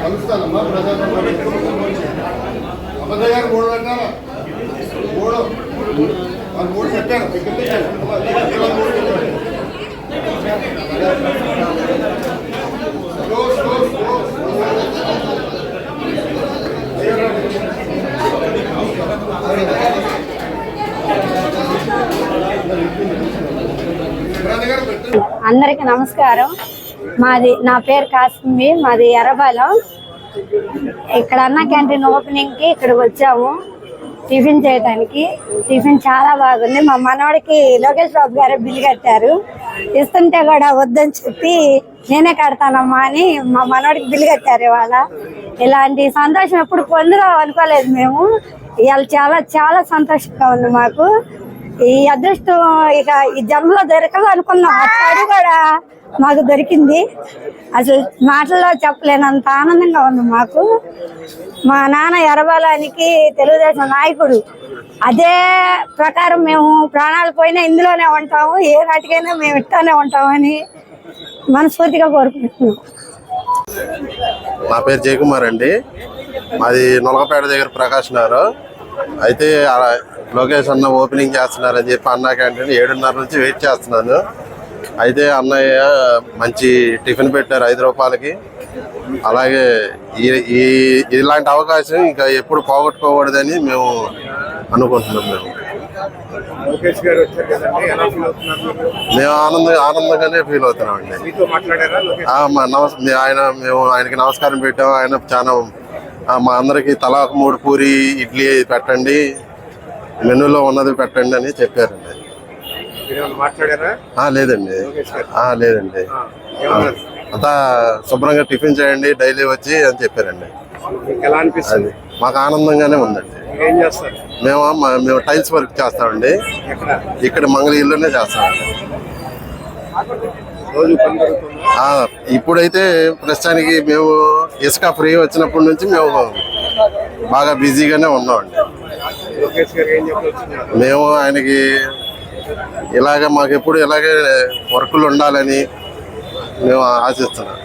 కలుస్తానమ్మా ప్రజాప్రభుత్వం అబద్ధగారు 3 పెట్టారా 3 వాళ్ళు 3 చెప్పారు అందరికి నమస్కారం. నా పేరు కాశ్మీ, మాది ఎర్రబాలెం. ఇక్కడ అన్న క్యాంటీన్ ఓపెనింగ్ కి ఇక్కడికి వచ్చాము టిఫిన్ చేయడానికి. టిఫిన్ చాలా బాగుంది. మా మనవాడికి లోకేష్ బాబు గారు బిల్లు కట్టారు. ఇస్తుంటే కూడా వద్దని చెప్పి నేనే కడతానమ్మా అని మా మనవాడికి బిల్లు కట్టారు. ఇవాళ ఇలాంటి సంతోషం ఎప్పుడు పొందుదాం అనుకోలేదు మేము. ఇవాళ చాలా చాలా సంతోషంగా ఉంది మాకు. ఈ అదృష్టం ఇక ఈ జన్మలో దొరకదు అనుకున్నాం. అప్పుడు కూడా మాకు దొరికింది. అసలు మాటల్లో చెప్పలేనంత ఆనందంగా ఉంది మాకు. మా నాన్న ఎర్రబాలానికి తెలుగుదేశం నాయకుడు. అదే ప్రకారం మేము ప్రాణాలు పోయినా ఇందులోనే ఉంటాము, ఏ నాటికైనా మేము ఇట్టానే ఉంటామని మనస్ఫూర్తిగా కోరుకుంటున్నాం. నా పేరు జయకుమార్ అండి. మాది నొలగపేట దగ్గర ప్రకాష్ నగర్. అయితే లోకేష్ అన్న ఓపెనింగ్ చేస్తున్నారని చెప్పి అన్న క్యాంటీన్ 7:30 నుంచి వెయిట్ చేస్తున్నాను. అయితే అన్నయ్య మంచి టిఫిన్ పెట్టారు 5 రూపాయలకి. అలాగే ఇలాంటి అవకాశం ఇంకా ఎప్పుడు పోగొట్టుకోకూడదని మేము అనుకుంటున్నాం. మేము ఆనందంగానే ఫీల్ అవుతున్నాం అండి. మేము ఆయనకి నమస్కారం పెట్టాము. ఆయన చాలా మా అందరికి తలా 3 పూరి ఇడ్లీ పెట్టండి, మెనూలో ఉన్నది పెట్టండి అని చెప్పారండి. లేదండి లేదండి అంతా శుభ్రంగా టిఫిన్ చేయండి డైలీ వచ్చి అని చెప్పారండి. అది మాకు ఆనందంగానే ఉందండి. మేము టైల్స్ వర్క్ చేస్తామండి. ఇక్కడ మంగళగిరిలోనే చేస్తామండి. ఇప్పుడైతే ప్రస్తుతానికి మేము ఇసుక ఫ్రీ వచ్చినప్పటి నుంచి మేము బాగా బిజీగానే ఉన్నామండి. మేము ఆయనకి మాకు ఎప్పుడు ఇలాగే వర్కులు ఉండాలని మేము ఆశిస్తున్నాం.